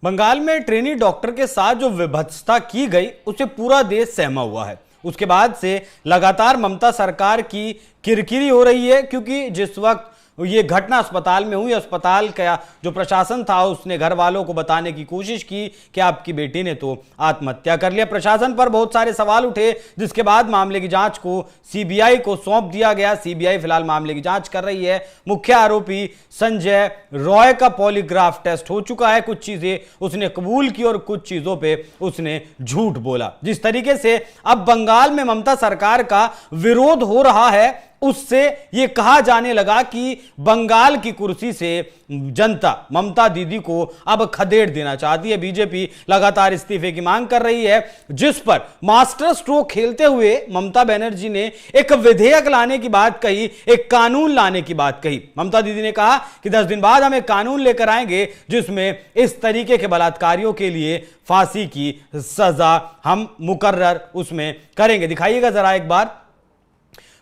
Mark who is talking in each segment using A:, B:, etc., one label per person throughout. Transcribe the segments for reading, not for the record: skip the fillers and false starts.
A: बंगाल में trainee doctor के साथ जो विभत्सता की गई उससे पूरा देश सहमा हुआ है। उसके बाद से लगातार ममता सरकार की किरकिरी हो रही है, क्योंकि जिस वक्त ये घटना अस्पताल में हुई, अस्पताल का जो प्रशासन था उसने घर वालों को बताने की कोशिश की कि आपकी बेटी ने तो आत्महत्या कर लिया। प्रशासन पर बहुत सारे सवाल उठे, जिसके बाद मामले की जांच को सीबीआई को सौंप दिया गया। सीबीआई फिलहाल मामले की जांच कर रही है। मुख्य आरोपी संजय रॉय का पॉलीग्राफ टेस्ट हो चुका है। कुछ चीजें उसने कबूल की और कुछ चीजों पे उसने झूठ बोला। जिस तरीके से अब बंगाल में ममता सरकार का विरोध हो रहा है, उससे यह कहा जाने लगा कि बंगाल की कुर्सी से जनता ममता दीदी को अब खदेड़ देना चाहती है। बीजेपी लगातार इस्तीफे की मांग कर रही है, जिस पर मास्टर स्ट्रोक खेलते हुए ममता बनर्जी ने एक विधेयक लाने की बात कही, एक कानून लाने की बात कही। ममता दीदी ने कहा कि 10 दिन बाद हम एक कानून लेकर आएंगे जिसमें इस तरीके के बलात्कारियों के लिए फांसी की सजा हम मुकर्रर उसमें करेंगे। दिखाइएगा जरा एक बार।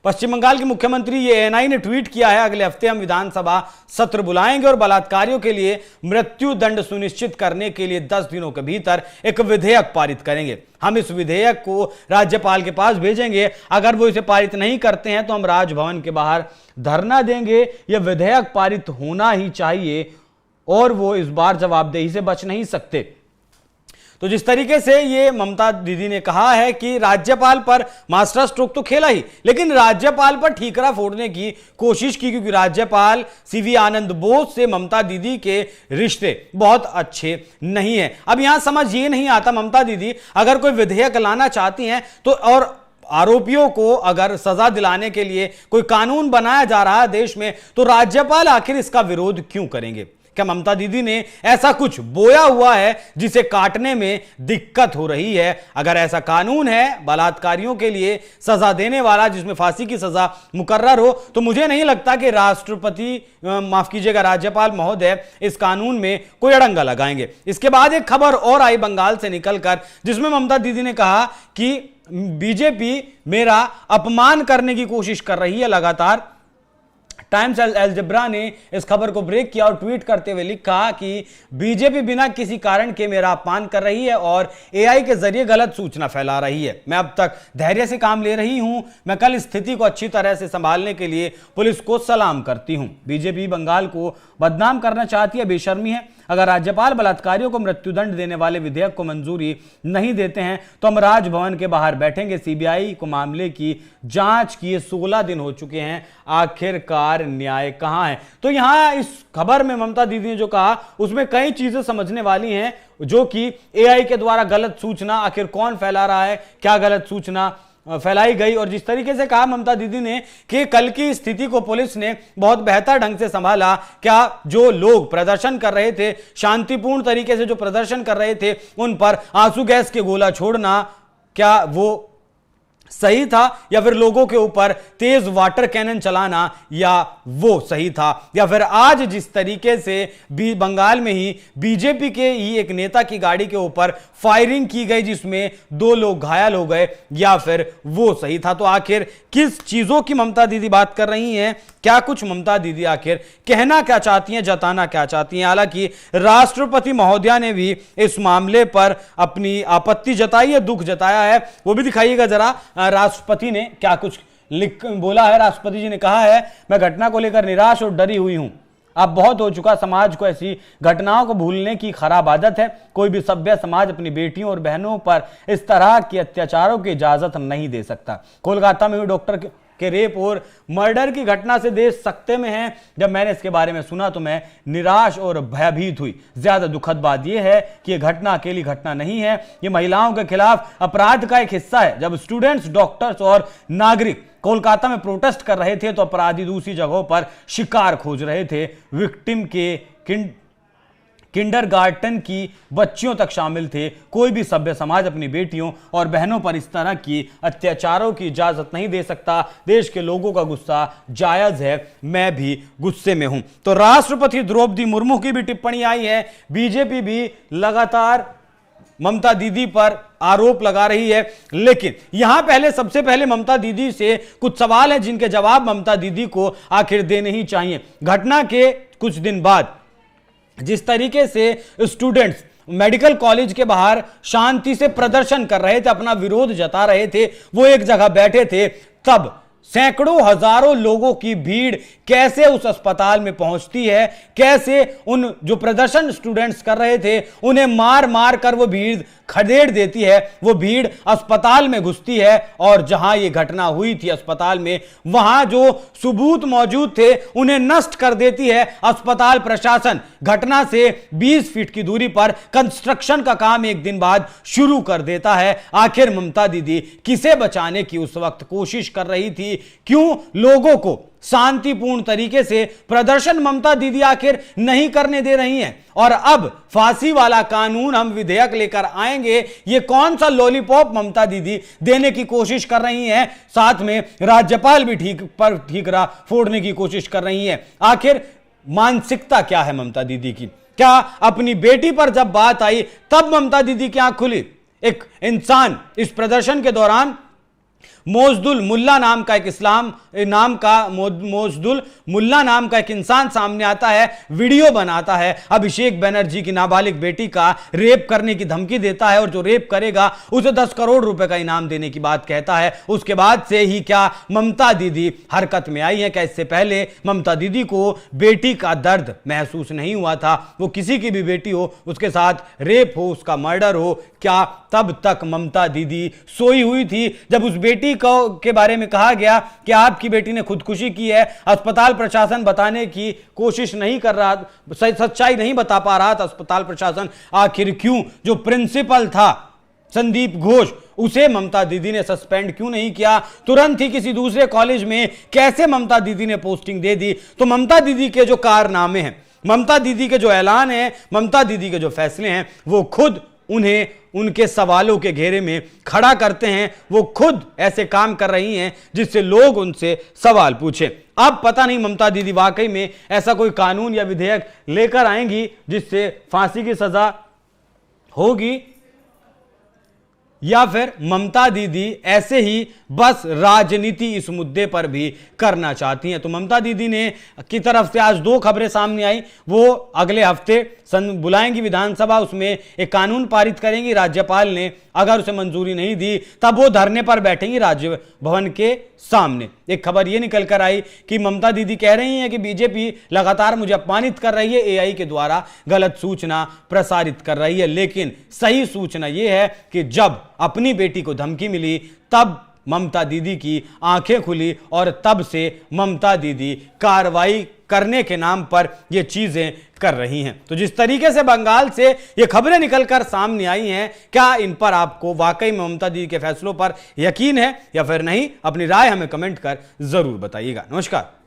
A: पश्चिम बंगाल के मुख्यमंत्री ये एएनआई ने ट्वीट किया है, अगले हफ्ते हम विधानसभा सत्र बुलाएंगे और बलात्कारियों के लिए मृत्यु दंड सुनिश्चित करने के लिए 10 दिनों के भीतर एक विधेयक पारित करेंगे। हम इस विधेयक को राज्यपाल के पास भेजेंगे। अगर वो इसे पारित नहीं करते हैं तो हम राजभवन के बाहर धरना देंगे। यह विधेयक पारित होना ही चाहिए और वो इस बार जवाबदेही से बच नहीं सकते। तो जिस तरीके से ये ममता दीदी ने कहा है कि राज्यपाल पर मास्टर स्ट्रोक तो खेला ही, लेकिन राज्यपाल पर ठीकरा फोड़ने की कोशिश की, क्योंकि राज्यपाल सीवी आनंद बोस से ममता दीदी के रिश्ते बहुत अच्छे नहीं है। अब यहां समझ ये नहीं आता, ममता दीदी अगर कोई विधेयक लाना चाहती हैं तो, और आरोपियों को अगर सजा दिलाने के लिए कोई कानून बनाया जा रहा है देश में, तो राज्यपाल आखिर इसका विरोध क्यों करेंगे? क्या ममता दीदी ने ऐसा कुछ बोया हुआ है जिसे काटने में दिक्कत हो रही है? अगर ऐसा कानून है बलात्कारियों के लिए सजा देने वाला, जिसमें फांसी की सजा मुकर्रर हो, तो मुझे नहीं लगता कि राष्ट्रपति, माफ कीजिएगा, राज्यपाल महोदय इस कानून में कोई अड़ंगा लगाएंगे। इसके बाद एक खबर और आई बंगाल से निकलकर, जिसमें ममता दीदी ने कहा कि बीजेपी मेरा अपमान करने की कोशिश कर रही है लगातार। टाइम्स अलजेब्रा ने इस खबर को ब्रेक किया और ट्वीट करते हुए लिखा कि बीजेपी बिना किसी कारण के मेरा अपमान कर रही है और एआई के जरिए गलत सूचना फैला रही है। मैं अब तक धैर्य से काम ले रही हूं। मैं कल स्थिति को अच्छी तरह से संभालने के लिए पुलिस को सलाम करती हूं। बीजेपी बंगाल को बदनाम करना चाहती है, बेशर्मी है। अगर राज्यपाल बलात्कारियों को मृत्युदंड देने वाले विधेयक को मंजूरी नहीं देते हैं तो हम राजभवन के बाहर बैठेंगे। सीबीआई को मामले की जांच किए 16 दिन हो चुके हैं, आखिरकार न्याय कहां है? तो यहां इस खबर में ममता दीदी ने जो कहा उसमें कई चीजें समझने वाली हैं, जो कि एआई के द्वारा गलत सूचना आखिर कौन फैला रहा है, क्या गलत सूचना फैलाई गई, और जिस तरीके से कहा ममता दीदी ने कि कल की स्थिति को पुलिस ने बहुत बेहतर ढंग से संभाला। क्या जो लोग प्रदर्शन कर रहे थे, शांतिपूर्ण तरीके से जो प्रदर्शन कर रहे थे, उन पर आंसू गैस के गोला छोड़ना, क्या वो सही था, या फिर लोगों के ऊपर तेज वाटर कैनन चलाना, या वो सही था? या फिर आज जिस तरीके से बंगाल में ही बीजेपी के ही एक नेता की गाड़ी के ऊपर फायरिंग की गई जिसमें 2 लोग घायल हो गए, या फिर वो सही था? तो आखिर किस चीजों की ममता दीदी बात कर रही हैं? क्या कुछ ममता दीदी आखिर कहना क्या चाहती हैं, जताना क्या चाहती हैं? हालांकि राष्ट्रपति महोदया ने भी इस मामले पर अपनी आपत्ति जताई है, दुख जताया है। वो भी दिखाइएगा जरा, राष्ट्रपति ने क्या कुछ बोला है। राष्ट्रपति जी ने कहा है, मैं घटना को लेकर निराश और डरी हुई हूं। अब बहुत हो चुका, समाज को ऐसी घटनाओं को भूलने की खराब आदत है। कोई भी सभ्य समाज अपनी बेटियों और बहनों पर इस तरह के अत्याचारों की इजाजत नहीं दे सकता। कोलकाता में हुई डॉक्टर के रेप और मर्डर की घटना से देश सख्ते में है। जब मैंने इसके बारे में सुना तो मैं निराश और भयभीत हुई। ज्यादा दुखद बात यह है कि यह घटना अकेली घटना नहीं है, ये महिलाओं के खिलाफ अपराध का एक हिस्सा है। जब स्टूडेंट्स, डॉक्टर्स और नागरिक कोलकाता में प्रोटेस्ट कर रहे थे तो अपराधी दूसरी जगहों पर शिकार खोज रहे थे। विक्टिम के किंडरगार्टन की बच्चियों तक शामिल थे। कोई भी सभ्य समाज अपनी बेटियों और बहनों पर इस तरह की अत्याचारों की इजाजत नहीं दे सकता। देश के लोगों का गुस्सा जायज है, मैं भी गुस्से में हूं। तो राष्ट्रपति द्रौपदी मुर्मू की भी टिप्पणी आई है। बीजेपी भी लगातार ममता दीदी पर आरोप लगा रही है, लेकिन यहां सबसे पहले ममता दीदी से कुछ सवाल है जिनके जवाब ममता दीदी को आखिर देने ही चाहिए। घटना के कुछ दिन बाद जिस तरीके से स्टूडेंट्स मेडिकल कॉलेज के बाहर शांति से प्रदर्शन कर रहे थे, अपना विरोध जता रहे थे, वो एक जगह बैठे थे, तब सैकड़ों हजारों लोगों की भीड़ कैसे उस अस्पताल में पहुंचती है, कैसे उन जो प्रदर्शन स्टूडेंट्स कर रहे थे उन्हें मार मार कर वो भीड़ खदेड़ देती है, वो भीड़ अस्पताल में घुसती है और जहां ये घटना हुई थी अस्पताल में, वहां जो सबूत मौजूद थे उन्हें नष्ट कर देती है अस्पताल प्रशासन। घटना से 20 फीट की दूरी पर कंस्ट्रक्शन का काम एक दिन बाद शुरू कर देता है। आखिर ममता दीदी किसे बचाने की उस वक्त कोशिश कर रही थी? क्यों लोगों को शांतिपूर्ण तरीके से प्रदर्शन ममता दीदी आखिर नहीं करने दे रही हैं? और अब फांसी वाला कानून हम विधेयक लेकर आएंगे, ये कौन सा लॉलीपॉप ममता दीदी देने की कोशिश कर रही हैं? साथ में राज्यपाल भी ठीकरा फोड़ने की कोशिश कर रही हैं। आखिर मानसिकता क्या है ममता दीदी की? क्या अपनी बेटी पर जब बात आई तब ममता दीदी की आंख खुली? एक इंसान इस प्रदर्शन के दौरान मोजदुल मुल्ला नाम का एक इंसान सामने आता है, वीडियो बनाता है, अभिषेक बनर्जी की नाबालिग बेटी का रेप करने की धमकी देता है और जो रेप करेगा उसे 10 करोड़ रुपए का इनाम देने की बात कहता है। उसके बाद से ही क्या ममता दीदी हरकत में आई है? क्या इससे पहले ममता दीदी को बेटी का दर्द महसूस नहीं हुआ था? वो किसी की भी बेटी हो, उसके साथ रेप हो, उसका मर्डर हो, क्या तब तक ममता दीदी सोई हुई थी जब उस बेटी के बारे में कहा गया कि आपकी बेटी ने खुदकुशी की है? अस्पताल प्रशासन बताने की कोशिश नहीं कर रहा, सच्चाई नहीं बता पा रहा था अस्पताल प्रशासन। आखिर क्यों जो प्रिंसिपल था संदीप घोष, उसे ममता दीदी ने सस्पेंड क्यों नहीं किया? तुरंत ही किसी दूसरे कॉलेज में कैसे ममता दीदी ने पोस्टिंग दे दी? तो ममता दीदी के जो कारनामे हैं, ममता दीदी के जो ऐलान है, ममता दीदी के जो फैसले हैं, वो खुद उन्हें उनके सवालों के घेरे में खड़ा करते हैं। वो खुद ऐसे काम कर रही हैं जिससे लोग उनसे सवाल पूछें। अब पता नहीं ममता दीदी वाकई में ऐसा कोई कानून या विधेयक लेकर आएंगी जिससे फांसी की सजा होगी, या फिर ममता दीदी ऐसे ही बस राजनीति इस मुद्दे पर भी करना चाहती हैं। तो ममता दीदी ने की तरफ से आज 2 खबरें सामने आई। वो अगले हफ्ते बुलाएंगी विधानसभा, उसमें एक कानून पारित करेंगी। राज्यपाल ने अगर उसे मंजूरी नहीं दी तब वो धरने पर बैठेंगी राज्य भवन के सामने। एक खबर ये निकल कर आई कि ममता दीदी कह रही हैं कि बीजेपी लगातार मुझे अपमानित कर रही है, एआई के द्वारा गलत सूचना प्रसारित कर रही है। लेकिन सही सूचना यह है कि जब अपनी बेटी को धमकी मिली तब ममता दीदी की आंखें खुली और तब से ममता दीदी कार्रवाई करने के नाम पर ये चीजें कर रही हैं। तो जिस तरीके से बंगाल से ये खबरें निकलकर सामने आई हैं, क्या इन पर आपको वाकई में ममता दीदी के फैसलों पर यकीन है या फिर नहीं? अपनी राय हमें कमेंट कर जरूर बताइएगा। नमस्कार।